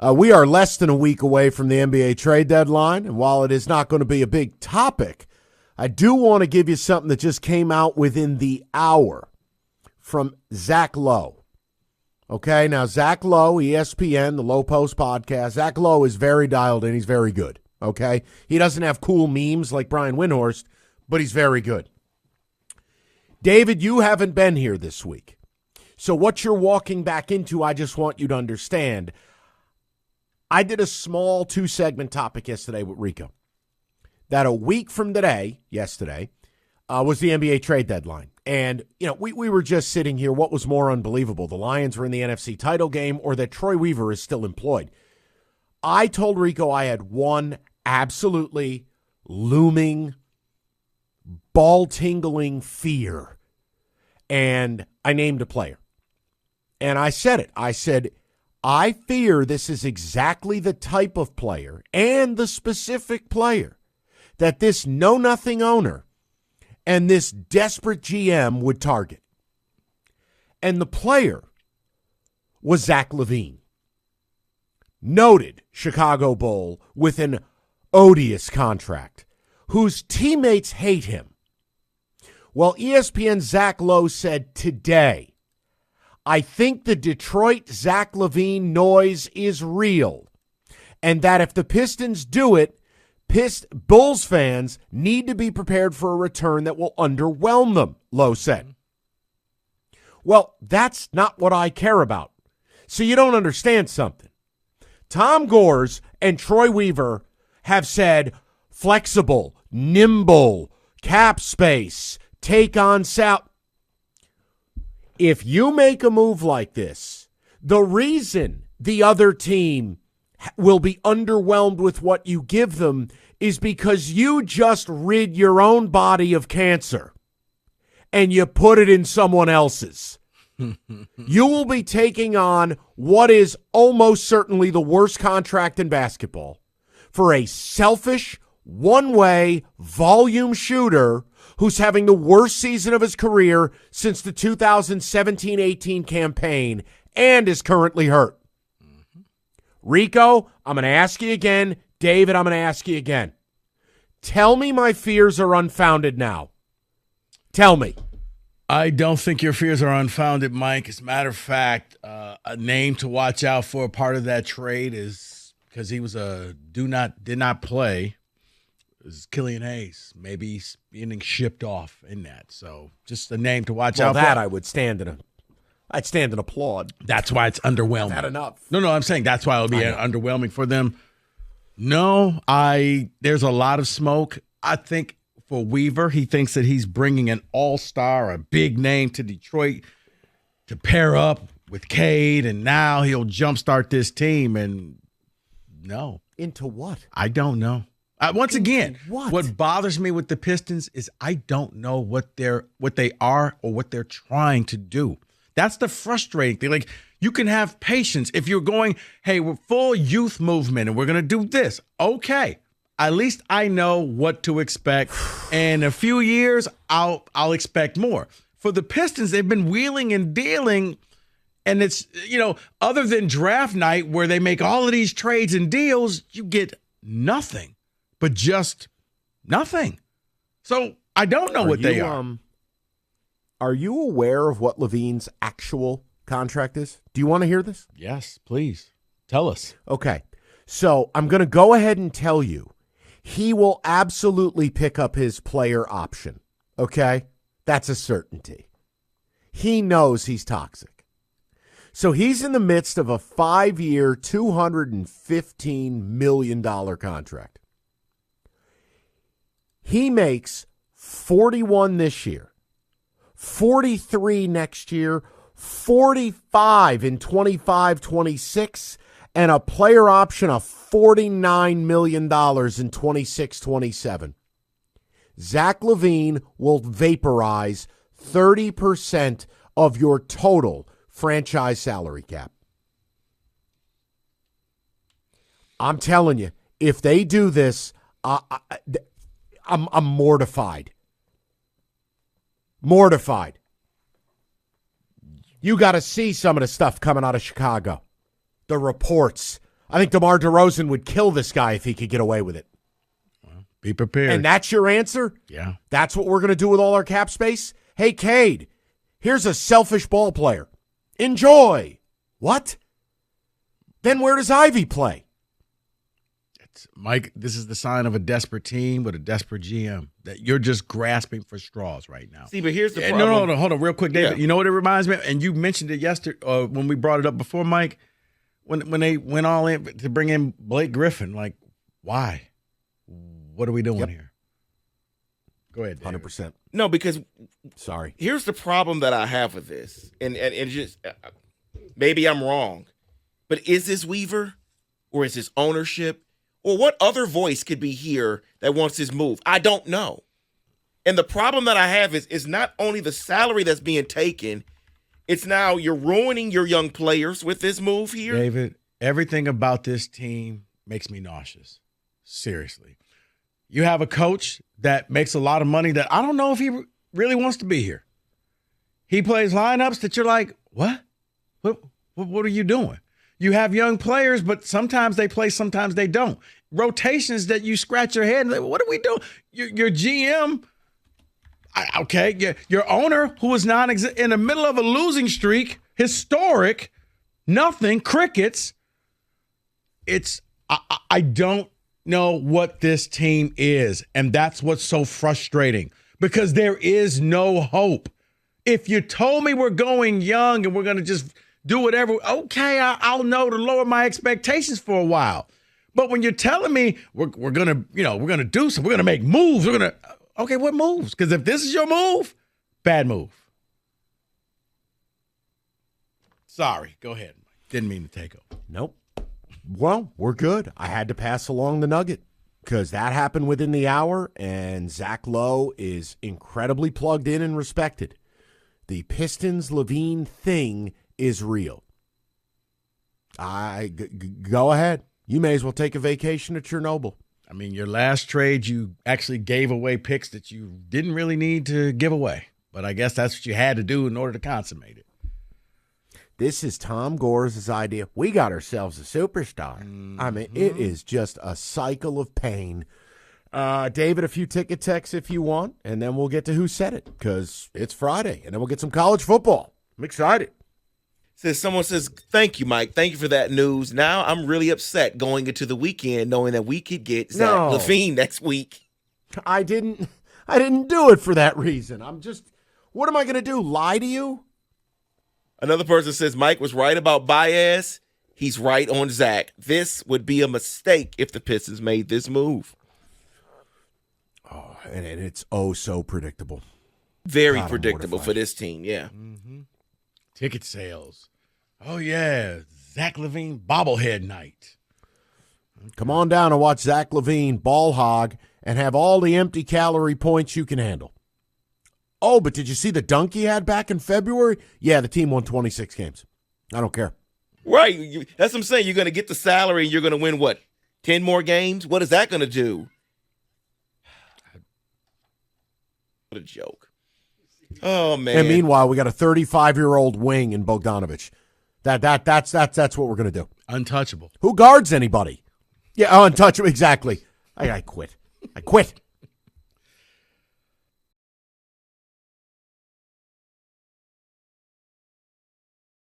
We are less than a week away from the NBA trade deadline, and while it is not going to be a big topic, I do want to give you something that just came out within the hour from Zach Lowe. Okay, now Zach Lowe, ESPN, the Lowe Post podcast. Zach Lowe is very dialed in. He's very good, okay? He doesn't have cool memes like Brian Windhorst, but he's very good. David, you haven't been here this week. So what you're walking back into, I just want you to understand. I did a small 2-segment topic yesterday with Rico. That a week from today, yesterday, was the NBA trade deadline. And, we were just sitting here. What was more unbelievable? The Lions were in the NFC title game or that Troy Weaver is still employed. I told Rico I had one absolutely looming, ball-tingling fear. And I named a player. And I said it. I said, I fear this is exactly the type of player and the specific player that this know-nothing owner and this desperate GM would target. And the player was Zach LaVine. Noted Chicago Bull with an odious contract, whose teammates hate him. Well, ESPN Zach Lowe said today, I think the Detroit Zach LaVine noise is real, and that if the Pistons do it, Bulls fans need to be prepared for a return that will underwhelm them, Lowe said. Well, that's not what I care about. So you don't understand something. Tom Gores and Troy Weaver have said flexible, nimble, cap space, take on sal. If you make a move like this, the reason the other team will be underwhelmed with what you give them is because you just rid your own body of cancer and you put it in someone else's. You will be taking on what is almost certainly the worst contract in basketball for a selfish, one-way volume shooter who's having the worst season of his career since the 2017-18 campaign and is currently hurt. Rico, I'm going to ask you again. David, I'm going to ask you again. Tell me my fears are unfounded now. Tell me. I don't think your fears are unfounded, Mike. As a matter of fact, a name to watch out for a part of that trade is because he was did not play. Is Killian Hayes. Maybe he's being shipped off in that. So just a name to watch out for. That I would stand in I'd stand and applaud. That's why it's underwhelming. Not enough. No, I'm saying that's why it'll be underwhelming for them. No, there's a lot of smoke. I think for Weaver, he thinks that he's bringing an all-star, a big name to Detroit to pair up with Cade, and now he'll jumpstart this team. And no. Into what? I don't know. Once again, what bothers me with the Pistons is I don't know what they are or what they're trying to do. That's the frustrating thing. Like, you can have patience if you're going, hey, we're full youth movement and we're going to do this. Okay. At least I know what to expect. And in a few years, I'll expect more. For the Pistons, they've been wheeling and dealing. And it's, other than draft night where they make all of these trades and deals, you get nothing. But just nothing. So I don't know what they are. Are you aware of what LaVine's actual contract is? Do you want to hear this? Yes, please. Tell us. Okay. So I'm going to go ahead and tell you. He will absolutely pick up his player option. Okay? That's a certainty. He knows he's toxic. So he's in the midst of a 5-year, $215 million contract. He makes 41 this year, 43 next year, 45 in 25-26, and a player option of $49 million in 26-27. Zach LaVine will vaporize 30% of your total franchise salary cap. I'm telling you, if they do this, I'm mortified. Mortified. You got to see some of the stuff coming out of Chicago. The reports I think DeMar DeRozan would kill this guy if he could get away with it. Well, be prepared. And that's your answer? Yeah. That's what we're going to do with all our cap space? Hey, Cade, here's a selfish ball player. Enjoy. What? Then where does Ivy play? Mike, this is the sign of a desperate team with a desperate GM, that you're just grasping for straws right now. See, but here's the problem. No, hold on real quick, David. Yeah. You know what it reminds me of? And you mentioned it yesterday when we brought it up before, Mike, when they went all in to bring in Blake Griffin. Like, why? What are we doing here? Go ahead, David. 100%. No, because sorry. Here's the problem that I have with this, and just maybe I'm wrong, but is this Weaver or is this ownership? Or what other voice could be here that wants this move? I don't know. And the problem that I have is not only the salary that's being taken, it's now you're ruining your young players with this move here. David, everything about this team makes me nauseous. Seriously. You have a coach that makes a lot of money that I don't know if he really wants to be here. He plays lineups that you're like, what? What are you doing? You have young players, but sometimes they play, sometimes they don't. Rotations that you scratch your head and like, what are we doing? Your GM, your owner, who is in the middle of a losing streak, historic, nothing, crickets. I don't know what this team is, and that's what's so frustrating, because there is no hope. If you told me we're going young and we're going to just do whatever, okay, I'll know to lower my expectations for a while. But when you're telling me we're gonna do something, we're gonna make moves, okay, what moves? Because if this is your move, bad move. Sorry, go ahead. Didn't mean to take over. Nope. Well, we're good. I had to pass along the nugget because that happened within the hour, and Zach Lowe is incredibly plugged in and respected. The Pistons LaVine thing is real. Go ahead. You may as well take a vacation at Chernobyl. I mean, your last trade, you actually gave away picks that you didn't really need to give away. But I guess that's what you had to do in order to consummate it. This is Tom Gore's idea. We got ourselves a superstar. Mm-hmm. I mean, it is just a cycle of pain. David, a few ticket texts if you want, and then we'll get to who said it, because it's Friday, and then we'll get some college football. I'm excited. Someone says, thank you, Mike. Thank you for that news. Now I'm really upset going into the weekend knowing that we could get Zach LaVine next week. I didn't do it for that reason. What am I going to do, lie to you? Another person says, Mike was right about Baez. He's right on Zach. This would be a mistake if the Pistons made this move. Oh, and it's so predictable. Very predictable for this team, yeah. Mm-hmm. Ticket sales. Oh, yeah. Zach LaVine bobblehead night. Come on down and watch Zach LaVine ball hog and have all the empty calorie points you can handle. Oh, but did you see the dunk he had back in February? Yeah, the team won 26 games. I don't care. Right. That's what I'm saying. You're going to get the salary and you're going to win, what, 10 more games? What is that going to do? What a joke. Oh, man. And meanwhile, we got a 35-year-old wing in Bogdanovich. That's what we're going to do. Untouchable. Who guards anybody? Yeah, untouchable. Exactly. I quit.